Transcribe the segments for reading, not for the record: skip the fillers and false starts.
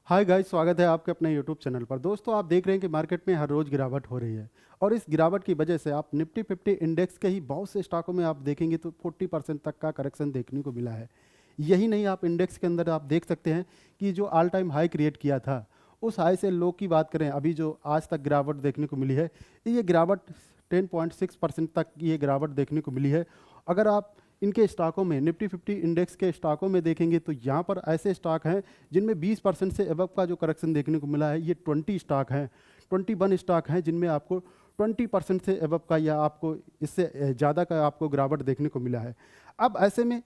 Hi guys, स्वागत है आपके अपने यूट्यूब चैनल पर। दोस्तों, आप देख रहे हैं कि मार्केट में हर रोज़ गिरावट हो रही है और इस गिरावट की वजह से आप निफ्टी 50 इंडेक्स के ही बहुत से स्टॉकों में आप देखेंगे तो 40% तक का करेक्शन देखने को मिला है। यही नहीं, आप इंडेक्स के अंदर आप देख सकते हैं कि जो ऑल टाइम हाई क्रिएट किया था, उस हाई से लो की बात करें, अभी जो आज तक गिरावट देखने को मिली है, ये गिरावट 10.6% तक ये गिरावट देखने को मिली है। अगर आप इनके स्टॉकों में निफ्टी 50 इंडेक्स के स्टॉकों में देखेंगे तो यहाँ पर ऐसे स्टॉक हैं जिनमें 20% से एबव का जो करेक्शन देखने को मिला है। ये 20 स्टॉक हैं, 21 स्टॉक हैं जिनमें आपको 20% से एबव का या आपको इससे ज़्यादा का आपको गिरावट देखने को मिला है। अब ऐसे में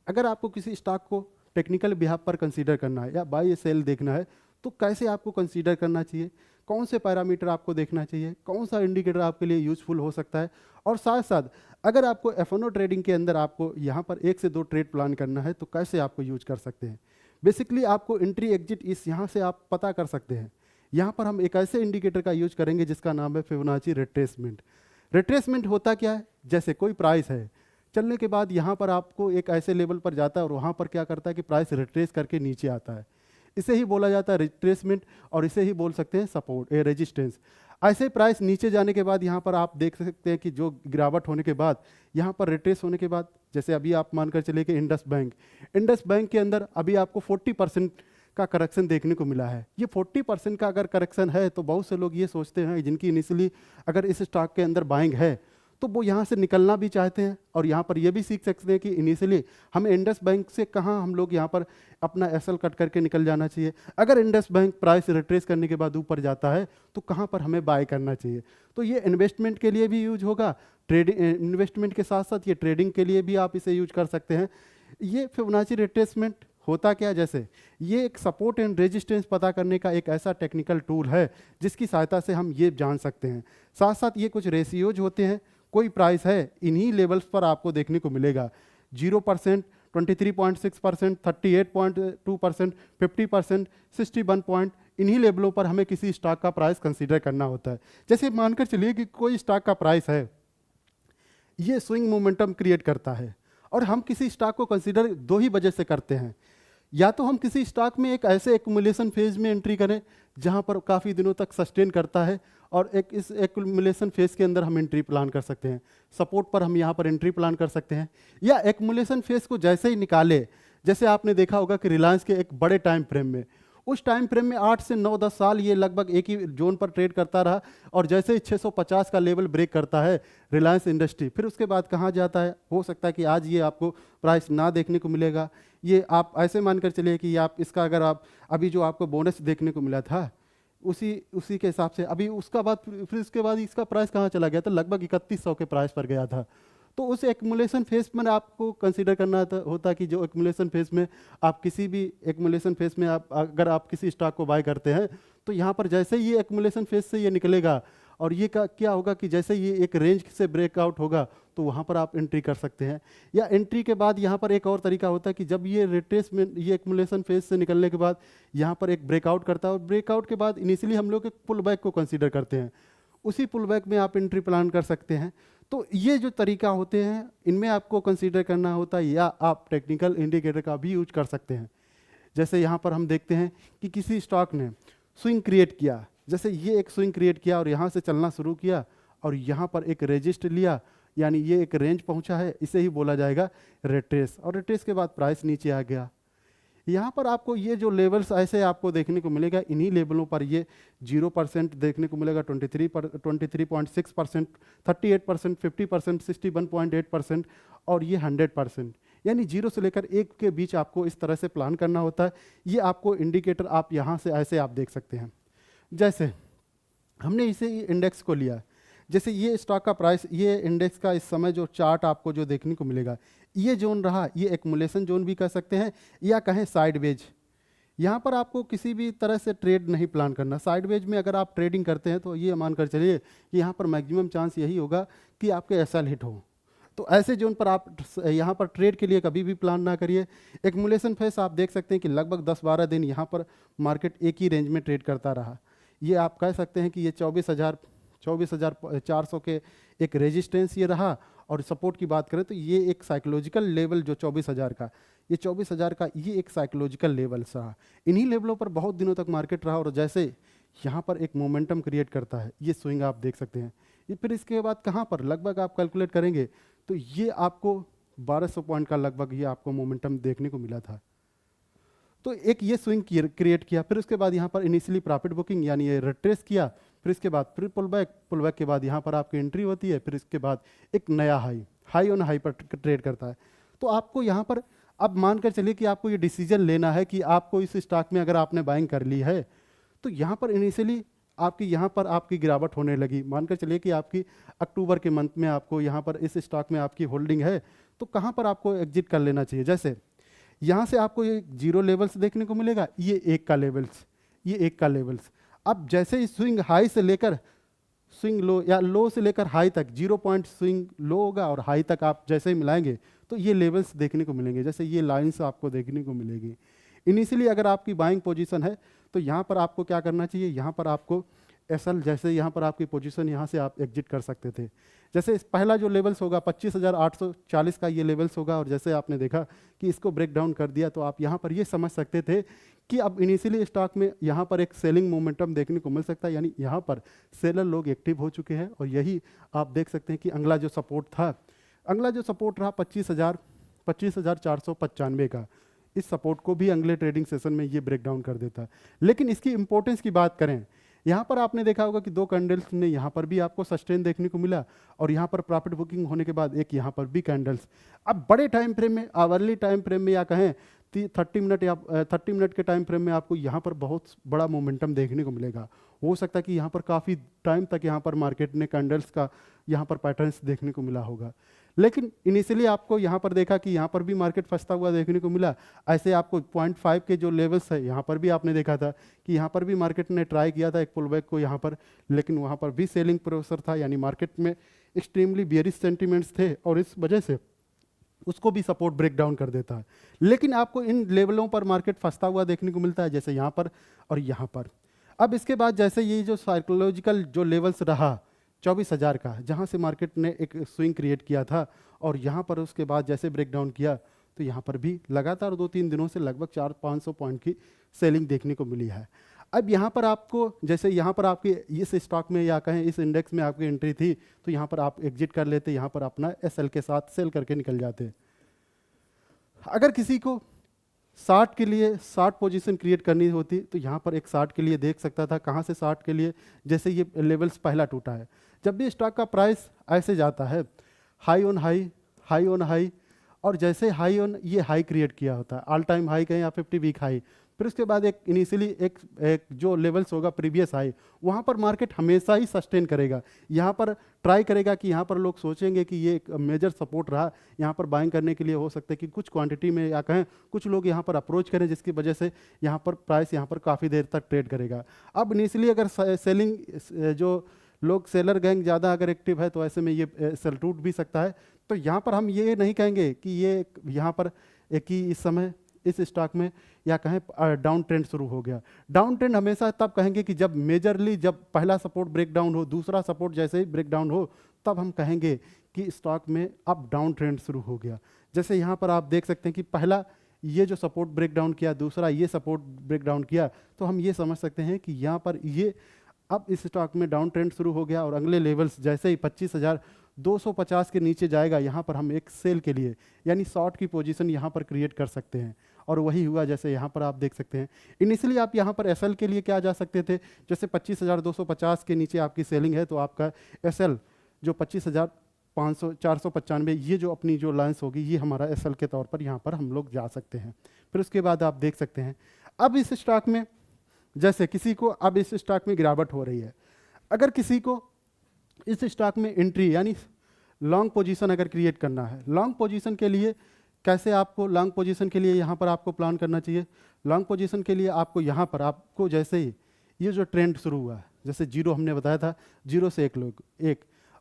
अगर आपको किसी स्टॉक को टेक्निकल बिहाफ पर कंसीडर करना है या बाय सेल देखना है तो कैसे आपको कंसीडर करना चाहिए, कौन से पैरामीटर आपको देखना चाहिए, कौन सा इंडिकेटर आपके लिए यूजफुल हो सकता है, और साथ साथ अगर आपको एफ ट्रेडिंग के अंदर आपको यहाँ पर 1 से 2 ट्रेड प्लान करना है तो कैसे आपको यूज कर सकते हैं। बेसिकली आपको एंट्री एग्जिट इस यहाँ से आप पता कर सकते हैं। यहाँ पर हम एक ऐसे इंडिकेटर का यूज करेंगे जिसका नाम है फिबोनाची रिट्रेसमेंट। रिट्रेसमेंट होता क्या है, जैसे कोई प्राइस है, चलने के बाद यहाँ पर आपको एक ऐसे लेवल पर जाता है और वहाँ पर क्या करता है कि प्राइस रिट्रेस करके नीचे आता है। इसे ही बोला जाता है रिट्रेसमेंट और इसे ही बोल सकते हैं सपोर्ट रेजिस्टेंस। ऐसे प्राइस नीचे जाने के बाद यहाँ पर आप देख सकते हैं कि जो गिरावट होने के बाद यहाँ पर रिट्रेस होने के बाद, जैसे अभी आप मानकर चले कि इंडस बैंक के अंदर अभी आपको 40% का करेक्शन देखने को मिला है। ये 40% का अगर करेक्शन है तो बहुत से लोग ये सोचते हैं जिनकी इनिशियली अगर इस स्टॉक के अंदर बाइंग है तो वो यहाँ से निकलना भी चाहते हैं और यहाँ पर ये भी सीख सकते हैं कि इनिशियली हमें इंडस बैंक से कहाँ हम लोग यहाँ पर अपना एसएल कट करके निकल जाना चाहिए। अगर इंडस बैंक प्राइस रिट्रेस करने के बाद ऊपर जाता है तो कहाँ पर हमें बाय करना चाहिए। तो ये इन्वेस्टमेंट के लिए भी यूज होगा, ट्रेडिंग इन्वेस्टमेंट के साथ साथ ये ट्रेडिंग के लिए भी आप इसे यूज कर सकते हैं। ये फिबोनाची रिट्रेसमेंट होता क्या, जैसे ये एक सपोर्ट एंड रेजिस्टेंस पता करने का एक ऐसा टेक्निकल टूल है जिसकी सहायता से हम ये जान सकते हैं। साथ साथ ये कुछ रेशियोज होते हैं, कोई प्राइस है इन्हीं लेवल्स पर आपको देखने को मिलेगा 0%, 23.6%, 38.2%, 50%, 61 पॉइंट, इन्हीं लेवलों पर हमें किसी स्टॉक का प्राइस कंसीडर करना होता है। जैसे मानकर चलिए कि कोई स्टॉक का प्राइस है, ये स्विंग मोमेंटम क्रिएट करता है और हम किसी स्टॉक को कंसीडर दो ही वजह से करते हैं। या तो हम किसी स्टॉक में एक ऐसे एक्युमुलेशन फेज में एंट्री करें जहां पर काफ़ी दिनों तक सस्टेन करता है और एक इस एक्युमुलेशन फेज के अंदर हम एंट्री प्लान कर सकते हैं, सपोर्ट पर हम यहाँ पर एंट्री प्लान कर सकते हैं। या एक्युमुलेशन फेज को जैसे ही निकाले, जैसे आपने देखा होगा कि रिलायंस के एक बड़े टाइम फ्रेम में, उस टाइम फ्रेम में 8 से 9-10 साल ये लगभग एक ही जोन पर ट्रेड करता रहा और जैसे ही 650 का लेवल ब्रेक करता है रिलायंस इंडस्ट्री, फिर उसके बाद कहाँ जाता है, हो सकता है कि आज ये आपको प्राइस ना देखने को मिलेगा। ये आप ऐसे मानकर चलिए कि आप इसका अगर आप अभी जो आपको बोनस देखने को मिला था उसी उसी के हिसाब से अभी उसका बाद फिर उसके बाद इसका प्राइस कहाँ चला गया था, लगभग 3100 के प्राइस पर गया था। तो उस एक्युमुलेशन फेज में आपको कंसीडर करना होता कि जो एक्युमुलेशन फेज में आप किसी भी एक्युमुलेशन फेज में आप अगर आप किसी स्टॉक को बाय करते हैं तो यहाँ पर जैसे ही ये एक्युमुलेशन फेज से ये निकलेगा और ये क्या होगा कि जैसे ये एक रेंज से ब्रेकआउट होगा तो वहाँ पर आप एंट्री कर सकते हैं। या एंट्री के बाद यहाँ पर एक और तरीका होता है कि जब ये रिट्रेसमेंट ये एक्युमुलेशन फेज से निकलने के बाद यहाँ पर एक ब्रेकआउट करता है और ब्रेकआउट के बाद इनिशियली हम लोग एक पुल बैक को कंसीडर करते हैं, उसी पुल बैक में आप एंट्री प्लान कर सकते हैं। तो ये जो तरीका होते हैं इनमें आपको कंसीडर करना होता है या आप टेक्निकल इंडिकेटर का भी यूज कर सकते हैं। जैसे यहाँ पर हम देखते हैं कि किसी स्टॉक ने स्विंग क्रिएट किया, जैसे ये एक स्विंग क्रिएट किया और यहाँ से चलना शुरू किया और यहाँ पर एक रेजिस्ट लिया, यानी ये एक रेंज पहुँचा है, इसे ही बोला जाएगा रिट्रेस, और रिट्रेस के बाद प्राइस नीचे आ गया। यहाँ पर आपको ये जो लेवल्स ऐसे आपको देखने को मिलेगा, इन्हीं लेवलों पर ये 0% देखने को मिलेगा, 23.6%, 38%, 50%, 61.8% और ये 100%, यानी 0 से लेकर 1 के बीच आपको इस तरह से प्लान करना होता है। ये आपको इंडिकेटर आप यहाँ से ऐसे आप देख सकते हैं। जैसे हमने इसे इंडेक्स को लिया, जैसे ये स्टॉक का प्राइस, ये इंडेक्स का इस समय जो चार्ट आपको जो देखने को मिलेगा, ये जोन रहा, ये एक्युमुलेशन जोन भी कह सकते हैं या कहें साइडवेज। यहाँ पर आपको किसी भी तरह से ट्रेड नहीं प्लान करना। साइडवेज में अगर आप ट्रेडिंग करते हैं तो ये मानकर चलिए कि यहाँ पर मैक्सिमम चांस यही होगा कि आपके एसएल हिट हो। तो ऐसे जोन पर आप यहाँ पर ट्रेड के लिए कभी भी प्लान ना करिए। एक्युमुलेशन फेस आप देख सकते हैं कि लगभग 10-12 दिन यहाँ पर मार्केट एक ही रेंज में ट्रेड करता रहा। ये आप कह सकते हैं कि ये 24,400 के एक रेजिस्टेंस ये रहा, और सपोर्ट की बात करें तो ये एक साइकोलॉजिकल लेवल जो 24,000 का, ये 24,000 का ये एक साइकोलॉजिकल लेवल्स रहा। इन्हीं लेवलों पर बहुत दिनों तक मार्केट रहा और जैसे यहाँ पर एक मोमेंटम क्रिएट करता है, ये स्विंग आप देख सकते हैं। ये फिर इसके बाद कहाँ पर लगभग आप कैलकुलेट करेंगे तो ये आपको 1200 पॉइंट का लगभग ये आपको मोमेंटम देखने को मिला था। तो एक ये स्विंग क्रिएट किया, फिर उसके बाद यहाँ पर इनिशियली प्रॉफिट बुकिंग यानी ये रिट्रेस किया, फिर इसके बाद फिर पुल बैक के बाद यहाँ पर आपकी एंट्री होती है, फिर इसके बाद एक नया हाई ऑन हाई पर ट्रेड करता है। तो आपको यहाँ पर अब मानकर चलिए कि आपको ये डिसीजन लेना है कि आपको इस स्टॉक में अगर आपने बाइंग कर ली है तो यहाँ पर इनिशियली आपकी यहाँ पर आपकी गिरावट होने लगी। मानकर चलिए कि आपकी अक्टूबर के मंथ में आपको यहाँ पर इस स्टॉक में आपकी होल्डिंग है, तो कहाँ पर आपको एग्जिट कर लेना चाहिए। जैसे यहाँ से आपको ये 0 लेवल्स देखने को मिलेगा, ये 1 का लेवल्स, ये 1 का लेवल्स। अब जैसे ही स्विंग हाई से लेकर स्विंग लो या लो से लेकर हाई तक 0 पॉइंट स्विंग लो होगा और हाई तक आप जैसे ही मिलाएंगे तो ये लेवल्स देखने को मिलेंगे, जैसे ये लाइंस आपको देखने को मिलेगी। इनिशियली अगर आपकी बाइंग पोजीशन है तो यहाँ पर आपको क्या करना चाहिए, यहाँ पर आपको एसएल, जैसे यहाँ पर आपकी पोजीशन यहाँ से आप एग्जिट कर सकते थे। जैसे पहला जो लेवल्स होगा 25,840 का ये लेवल्स होगा और जैसे आपने देखा कि इसको ब्रेक डाउन कर दिया तो आप यहाँ पर ये समझ सकते थे कि अब इनिशियली स्टॉक में यहाँ पर एक सेलिंग मोमेंटम देखने को मिल सकता है, यानी यहाँ पर सेलर लोग एक्टिव हो चुके हैं। और यही आप देख सकते हैं कि अगला जो सपोर्ट रहा 25,495 का, इस सपोर्ट को भी अगले ट्रेडिंग सेशन में ये ब्रेक डाउन कर देता है। लेकिन इसकी इंपॉर्टेंस की बात करें, यहाँ पर आपने देखा होगा कि 2 कैंडल्स ने यहाँ पर भी आपको सस्टेन देखने को मिला और यहाँ पर प्रॉफिट बुकिंग होने के बाद एक यहाँ पर भी कैंडल्स। अब बड़े टाइम फ्रेम में, आवरली टाइम फ्रेम में या कहें 30 मिनट या 30 मिनट के टाइम फ्रेम में आपको यहाँ पर बहुत बड़ा मोमेंटम देखने को मिलेगा। हो सकता है कि यहाँ पर काफ़ी टाइम तक यहाँ पर मार्केट ने कैंडल्स का यहाँ पर पैटर्न्स देखने को मिला होगा। लेकिन इनिशियली आपको यहाँ पर देखा कि यहाँ पर भी मार्केट फंसता हुआ देखने को मिला। ऐसे आपको 0.5 के जो लेवल्स है यहाँ पर भी आपने देखा था कि यहाँ पर भी मार्केट ने ट्राई किया था एक पुल बैक को यहाँ पर, लेकिन वहाँ पर भी सेलिंग प्रेशर था, यानी मार्केट में एक्सट्रीमली बियरिश सेंटिमेंट्स थे और इस वजह से उसको भी सपोर्ट ब्रेक डाउन कर देता है। लेकिन आपको इन लेवलों पर मार्केट फंसता हुआ देखने को मिलता है, जैसे यहाँ पर और यहाँ पर। अब इसके बाद जैसे ये जो साइकोलॉजिकल जो लेवल्स रहा 24,000 का, जहाँ से मार्केट ने एक स्विंग क्रिएट किया था और यहाँ पर उसके बाद जैसे ब्रेक डाउन किया तो यहाँ पर भी लगातार 2-3 दिनों से लगभग 400-500 पॉइंट की सेलिंग देखने को मिली है। अब यहाँ पर आपको, जैसे यहाँ पर आपकी इस स्टॉक में या कहें इस इंडेक्स में आपकी एंट्री थी तो यहाँ पर आप एग्जिट कर लेते, यहाँ पर अपना एसएल के साथ सेल करके निकल जाते। अगर किसी को 60 के लिए 60 पोजीशन क्रिएट करनी होती तो यहाँ पर एक 60 के लिए देख सकता था। कहाँ से 60 के लिए, जैसे ये लेवल्स पहला टूटा है, जब भी स्टॉक का प्राइस ऐसे जाता है हाई ऑन हाई और जैसे हाई ऑन ये हाई क्रिएट किया होता है, ऑल टाइम हाई कहें या 50 वीक हाई, फिर उसके बाद एक इनिशियली एक जो लेवल्स होगा प्रीवियस हाई, वहाँ पर मार्केट हमेशा ही सस्टेन करेगा। यहाँ पर ट्राई करेगा कि यहाँ पर लोग सोचेंगे कि ये एक मेजर सपोर्ट रहा, यहाँ पर बाइंग करने के लिए हो सकता है कि कुछ क्वांटिटी में या कहें कुछ लोग यहाँ पर अप्रोच करें, जिसकी वजह से यहाँ पर प्राइस यहाँ पर काफ़ी देर तक ट्रेड करेगा। अब इनिशियली अगर सेलिंग जो लोग सेलर गैंग ज़्यादा अगर एक्टिव है तो ऐसे में ये सेल टूट भी सकता है। तो यहाँ पर हम ये नहीं कहेंगे कि ये यहाँ पर एक ही इस समय इस स्टॉक में या कहें डाउन ट्रेंड शुरू हो गया। डाउन ट्रेंड हमेशा तब कहेंगे कि जब मेजरली जब पहला सपोर्ट ब्रेक डाउन हो, दूसरा सपोर्ट जैसे ही ब्रेक डाउन हो, तब हम कहेंगे कि स्टॉक में अब डाउन ट्रेंड शुरू हो गया। जैसे यहाँ पर आप देख सकते हैं कि पहला ये जो सपोर्ट ब्रेक डाउन किया, दूसरा ये सपोर्ट ब्रेक डाउन किया, तो हम ये समझ सकते हैं कि यहाँ पर ये अब इस स्टॉक में डाउन ट्रेंड शुरू हो गया और अगले लेवल्स जैसे ही 25,250 के नीचे जाएगा, यहाँ पर हम एक सेल के लिए यानी शॉर्ट की पोजीशन यहाँ पर क्रिएट कर सकते हैं। और वही हुआ, जैसे यहाँ पर आप देख सकते हैं। इनिशियली आप यहाँ पर एसएल के लिए क्या जा सकते थे, जैसे 25,250 के नीचे आपकी सेलिंग है तो आपका एसएल जो 25,495 ये जो अपनी जो लाइन्स होगी ये हमारा एसएल के तौर पर यहाँ पर हम लोग जा सकते हैं। फिर उसके बाद आप देख सकते हैं अब इस स्टॉक में, जैसे किसी को अब इस स्टॉक में गिरावट हो रही है, अगर किसी को इस स्टॉक में एंट्री यानी लॉन्ग पोजीशन अगर क्रिएट करना है, लॉन्ग पोजीशन के लिए कैसे आपको लॉन्ग पोजीशन के लिए यहाँ पर आपको प्लान करना चाहिए। लॉन्ग पोजीशन के लिए आपको यहाँ पर आपको जैसे ही ये जो ट्रेंड शुरू हुआ है, जैसे 0 हमने बताया था, 0 से 1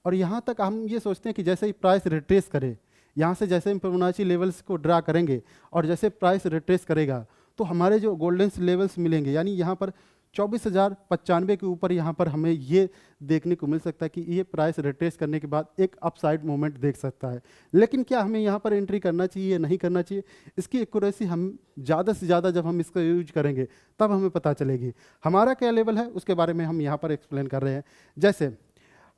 और यहाँ तक हम ये सोचते हैं कि जैसे ही प्राइस रिट्रेस करे, यहाँ से जैसे हम फिबोनाची लेवल्स को ड्रा करेंगे और जैसे प्राइस रिट्रेस करेगा तो हमारे जो गोल्डन लेवल्स मिलेंगे, यानी यहाँ पर 24,095 के ऊपर यहाँ पर हमें ये देखने को मिल सकता है कि ये प्राइस रिट्रेस करने के बाद एक अपसाइड मूवमेंट देख सकता है। लेकिन क्या हमें यहाँ पर एंट्री करना चाहिए या नहीं करना चाहिए, इसकी एक्यूरेसी हम ज़्यादा से ज़्यादा जब हम इसका यूज करेंगे तब हमें पता चलेगी। हमारा क्या लेवल है उसके बारे में हम यहाँ पर एक्सप्लेन कर रहे हैं। जैसे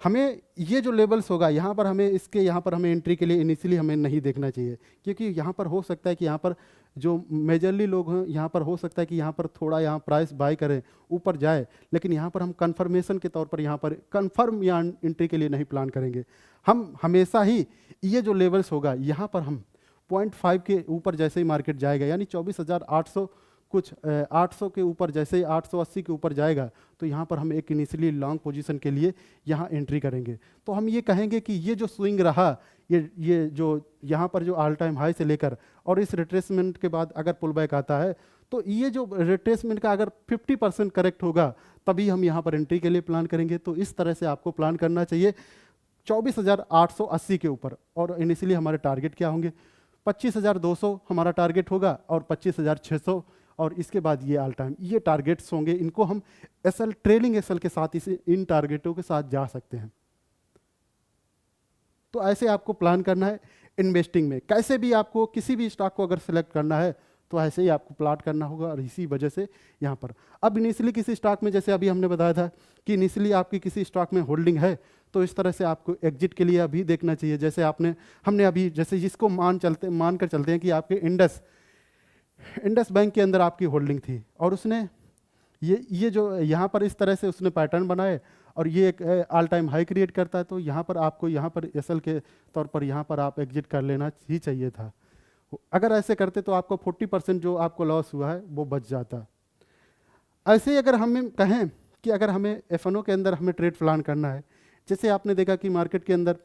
हमें ये जो लेवल्स होगा यहाँ पर हमें इसके यहाँ पर हमें एंट्री के लिए इनिशियली हमें नहीं देखना चाहिए, क्योंकि यहाँ पर हो सकता है कि यहाँ पर जो मेजरली लोग हैं यहाँ पर हो सकता है कि यहाँ पर थोड़ा यहाँ प्राइस बाय करें ऊपर जाए, लेकिन यहाँ पर हम कंफर्मेशन के तौर पर यहाँ पर कंफर्म या एंट्री के लिए नहीं प्लान करेंगे। हम हमेशा ही ये जो लेवल्स होगा यहाँ पर हम 0.5 के ऊपर जैसे ही मार्केट जाएगा, यानी 24,800 कुछ 800 के ऊपर जैसे ही 880 के ऊपर जाएगा तो यहाँ पर हम एक इनिशियली लॉन्ग पोजीशन के लिए यहाँ एंट्री करेंगे। तो हम ये कहेंगे कि ये जो स्विंग रहा, ये जो यहाँ पर जो ऑल टाइम हाई से लेकर और इस रिट्रेसमेंट के बाद अगर पुल बैक आता है तो ये जो रिट्रेसमेंट का अगर 50% करेक्ट होगा तभी हम यहाँ पर एंट्री के लिए प्लान करेंगे। तो इस तरह से आपको प्लान करना चाहिए 24,880 के ऊपर। और इनिशियली हमारे टारगेट क्या होंगे, 25,200 हमारा टारगेट होगा और 25,600, और इसके बाद ये ऑल टाइम ये टारगेट्स होंगे। इनको हम एसएल ट्रेलिंग एसएल के साथ इसे इन टारगेटों के साथ जा सकते हैं। तो ऐसे आपको प्लान करना है इन्वेस्टिंग में। कैसे भी आपको किसी भी स्टॉक को अगर सिलेक्ट करना है तो ऐसे ही आपको प्लाट करना होगा, और इसी वजह से यहाँ पर अब इनिशियली किसी स्टॉक में, जैसे अभी हमने बताया था कि इनिशियली आपकी किसी स्टॉक में होल्डिंग है तो इस तरह से आपको एग्जिट के लिए अभी देखना चाहिए। जैसे हमने अभी जैसे जिसको मान कर चलते हैं कि आपके इंडस बैंक के अंदर आपकी होल्डिंग थी और उसने ये जो यहाँ पर इस तरह से उसने पैटर्न बनाए और ये एक ऑल टाइम हाई क्रिएट करता है, तो यहाँ पर आपको यहाँ पर एसएल के तौर पर यहाँ पर आप एग्जिट कर लेना ही चाहिए था। अगर ऐसे करते तो आपको 40% जो आपको लॉस हुआ है वो बच जाता। ऐसे ही अगर हमें कहें कि अगर हमें एफएनओ के अंदर हमें ट्रेड प्लान करना है, जैसे आपने देखा कि मार्केट के अंदर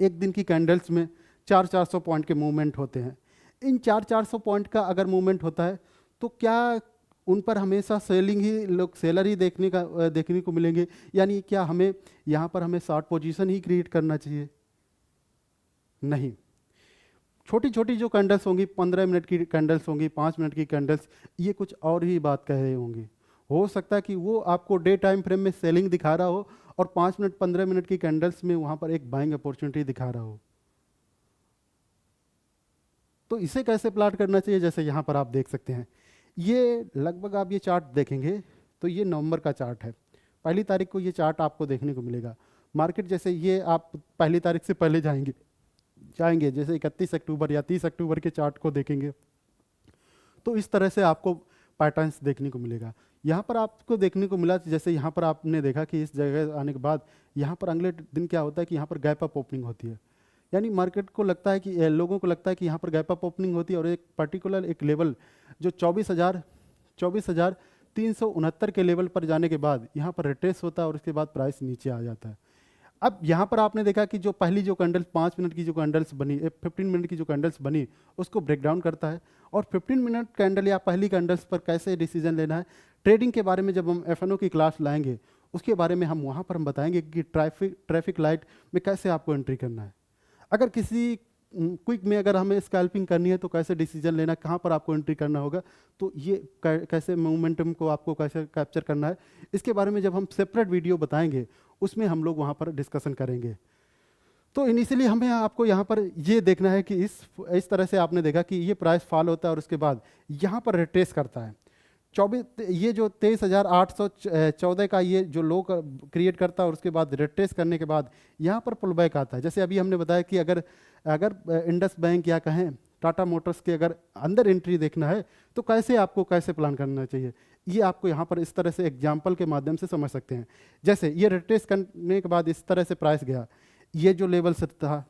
एक दिन की कैंडल्स में 400 पॉइंट के मूवमेंट होते हैं। इन 400 पॉइंट का अगर मूवमेंट होता है तो क्या उन पर हमेशा सेलिंग ही लोग सेलर ही देखने को मिलेंगे, यानी क्या हमें यहाँ पर हमें शॉर्ट पोजीशन ही क्रिएट करना चाहिए? नहीं। छोटी छोटी जो कैंडल्स होंगी, 15 मिनट की कैंडल्स होंगी, 5 मिनट की कैंडल्स, ये कुछ और ही बात कह रहे होंगे। हो सकता है कि वो आपको डे टाइम फ्रेम में सेलिंग दिखा रहा हो और 5 मिनट 15 मिनट की कैंडल्स में वहाँ पर एक बाइंग अपॉर्चुनिटी दिखा रहा हो। तो इसे कैसे प्लाट करना चाहिए? जैसे यहाँ पर आप देख सकते हैं, ये लगभग आप ये चार्ट देखेंगे तो ये नवंबर का चार्ट है। 1 तारीख को ये चार्ट आपको देखने को मिलेगा। मार्केट जैसे ये आप 1 तारीख से पहले जाएंगे जैसे 31 अक्टूबर या 30 अक्टूबर के चार्ट को देखेंगे तो इस तरह से आपको पैटर्न्स देखने को मिलेगा। यहाँ पर आपको देखने को मिला, जैसे यहाँ पर आपने देखा कि इस जगह आने के बाद यहाँ पर अगले दिन क्या होता है कि यहाँ पर गैप अप ओपनिंग होती है, यानी मार्केट को लगता है कि लोगों को लगता है कि यहाँ पर गैप अप ओपनिंग होती है और एक पर्टिकुलर एक लेवल जो 24,369 के लेवल पर जाने के बाद यहाँ पर रिट्रेस होता है और उसके बाद प्राइस नीचे आ जाता है। अब यहाँ पर आपने देखा कि जो पहली जो कैंडल 5 मिनट की जो कैंडल्स बनी, 15 मिनट की जो कैंडल्स बनी उसको ब्रेक डाउन करता है, और 15 मिनट कैंडल या पहली कैंडल्स पर कैसे डिसीजन लेना है ट्रेडिंग के बारे में जब हम एफएनओ की क्लास लाएंगे उसके बारे में हम वहाँ पर हम बताएंगे कि ट्रैफिक लाइट में कैसे आपको एंट्री करना है। अगर किसी क्विक में अगर हमें स्कैल्पिंग करनी है तो कैसे डिसीजन लेना है, कहाँ पर आपको एंट्री करना होगा, तो ये कैसे मोमेंटम को आपको कैसे कैप्चर करना है, इसके बारे में जब हम सेपरेट वीडियो बताएंगे उसमें हम लोग वहाँ पर डिस्कशन करेंगे। तो इनिशियली हमें आपको यहाँ पर ये देखना है कि इस तरह से आपने देखा कि ये प्राइस फॉल होता है और उसके बाद यहाँ पर रिट्रेस करता है। ये जो 23,814 का ये जो लो क्रिएट करता है और उसके बाद रिट्रेस करने के बाद यहाँ पर पुल बैक आता है। जैसे अभी हमने बताया कि अगर इंडस बैंक या कहें टाटा मोटर्स के अगर अंदर एंट्री देखना है तो कैसे प्लान करना चाहिए, ये आपको यहाँ पर इस तरह से एग्जाम्पल के माध्यम से समझ सकते हैं। जैसे ये रिट्रेस करने के बाद इस तरह से प्राइस गया, ये जो लेवल से था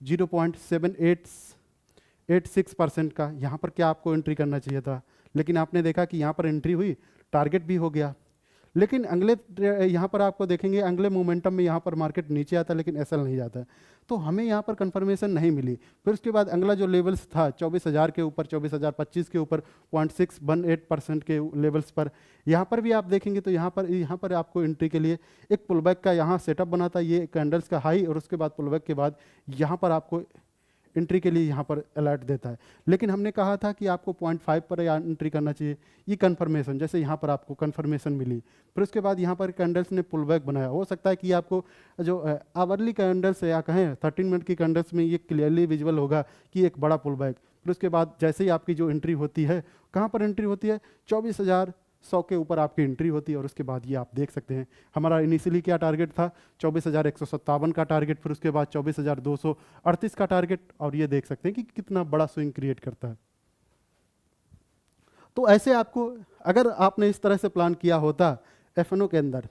0.786% का, यहाँ पर क्या आपको एंट्री करना चाहिए था, लेकिन आपने देखा कि यहाँ पर एंट्री हुई, टारगेट भी हो गया। लेकिन अगले यहाँ पर आपको देखेंगे अगले मोमेंटम में यहाँ पर मार्केट नीचे आता है लेकिन एसएल नहीं जाता है, तो हमें यहाँ पर कंफर्मेशन नहीं मिली। फिर उसके बाद अगला जो लेवल्स था 24,000 के ऊपर, 24,025 के ऊपर 0.618% के लेवल्स पर, यहाँ पर भी आप देखेंगे तो यहाँ पर आपको एंट्री के लिए एक पुलबैक का यहाँ सेटअप बना था, ये कैंडल्स का हाई और उसके बाद पुलबैक के बाद यहाँ पर आपको एंट्री के लिए यहाँ पर अलर्ट देता है। लेकिन हमने कहा था कि आपको 0.5 पर एंट्री करना चाहिए। ये कन्फर्मेशन, जैसे यहाँ पर आपको कन्फर्मेशन मिली, फिर उसके बाद यहाँ पर कैंडल्स ने पुल बैक बनाया। हो सकता है कि आपको जो आवरली कैंडल्स या कहें 13 मिनट की कैंडल्स में ये क्लियरली विजुअल होगा कि एक बड़ा पुल बैक। फिर उसके बाद जैसे ही आपकी जो एंट्री होती है, कहाँ पर एंट्री होती है, 24,100 के ऊपर आपकी एंट्री होती है। और उसके बाद ये आप देख सकते हैं हमारा इनिशियली क्या टारगेट था, 24,157 का टारगेट, फिर उसके बाद 24,238 का टारगेट, और ये देख सकते हैं कि कितना बड़ा स्विंग क्रिएट करता है। तो ऐसे आपको, अगर आपने इस तरह से प्लान किया होता एफएनओ के अंदर,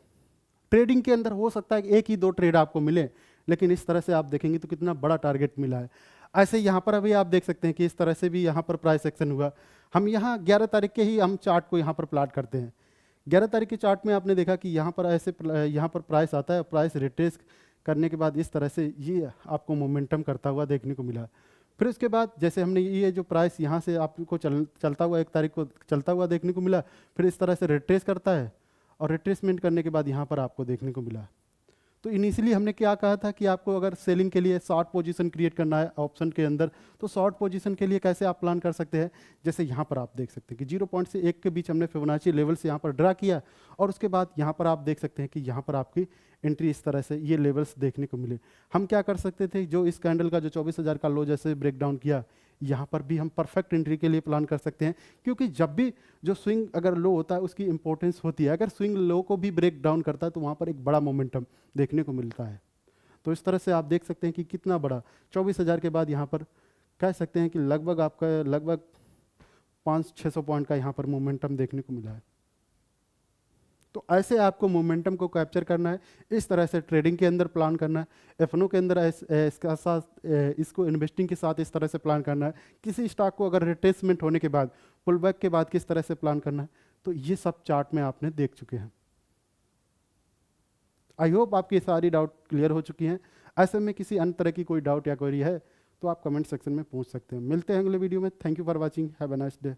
ट्रेडिंग के अंदर हो सकता है कि 1 ही 2 ट्रेड आपको मिले, लेकिन इस तरह से आप देखेंगे तो कितना बड़ा टारगेट मिला है। ऐसे यहाँ पर अभी आप देख सकते हैं कि इस तरह से भी यहाँ पर प्राइस एक्शन हुआ। हम यहाँ 11 तारीख के ही हम चार्ट को यहाँ पर प्लाट करते हैं। 11 तारीख के चार्ट में आपने देखा कि यहाँ पर ऐसे यहाँ पर प्राइस आता है, प्राइस रिट्रेस करने के बाद इस तरह से ये आपको मोमेंटम करता हुआ देखने को मिला। फिर उसके बाद जैसे हमने ये जो प्राइस यहाँ से आपको चलता हुआ 1 तारीख को चलता हुआ देखने को मिला, फिर इस तरह से रिट्रेस करता है और रिट्रेसमेंट करने के बाद यहाँ पर आपको देखने को मिला। तो इनिशियली हमने क्या कहा था कि आपको अगर सेलिंग के लिए शॉर्ट पोजीशन क्रिएट करना है ऑप्शन के अंदर, तो शॉर्ट पोजीशन के लिए कैसे आप प्लान कर सकते हैं। जैसे यहाँ पर आप देख सकते हैं कि 0 पॉइंट से 1 के बीच हमने फिबोनाची लेवल्स यहाँ पर ड्रा किया, और उसके बाद यहाँ पर आप देख सकते हैं कि यहाँ पर आपकी एंट्री इस तरह से ये लेवल्स देखने को मिले। हम क्या कर सकते थे, जो इस कैंडल का जो 24,000 का लो जैसे ब्रेक डाउन किया, यहाँ पर भी हम परफेक्ट एंट्री के लिए प्लान कर सकते हैं, क्योंकि जब भी जो स्विंग अगर लो होता है उसकी इंपॉर्टेंस होती है। अगर स्विंग लो को भी ब्रेक डाउन करता है तो वहाँ पर एक बड़ा मोमेंटम देखने को मिलता है। तो इस तरह से आप देख सकते हैं कि कितना बड़ा 24,000 के बाद यहाँ पर कह सकते हैं कि लगभग आपका लगभग 500-600 पॉइंट का यहाँ पर मोमेंटम देखने को मिला है। तो ऐसे आपको मोमेंटम को कैप्चर करना है, इस तरह से ट्रेडिंग के अंदर प्लान करना है, एफएनओ के अंदर इसका साथ इसको इन्वेस्टिंग के साथ इस तरह से प्लान करना है। किसी स्टॉक को अगर रिट्रेसमेंट होने के बाद, पुल बैक के बाद किस तरह से प्लान करना है, तो ये सब चार्ट में आपने देख चुके हैं। आई होप आपकी सारी डाउट क्लियर हो चुकी हैं। ऐसे में किसी अन्य तरह की कोई डाउट या क्वेरी है तो आप कमेंट सेक्शन में पूछ सकते हैं। मिलते हैं अगले वीडियो में। Thank you for watching, have a nice day.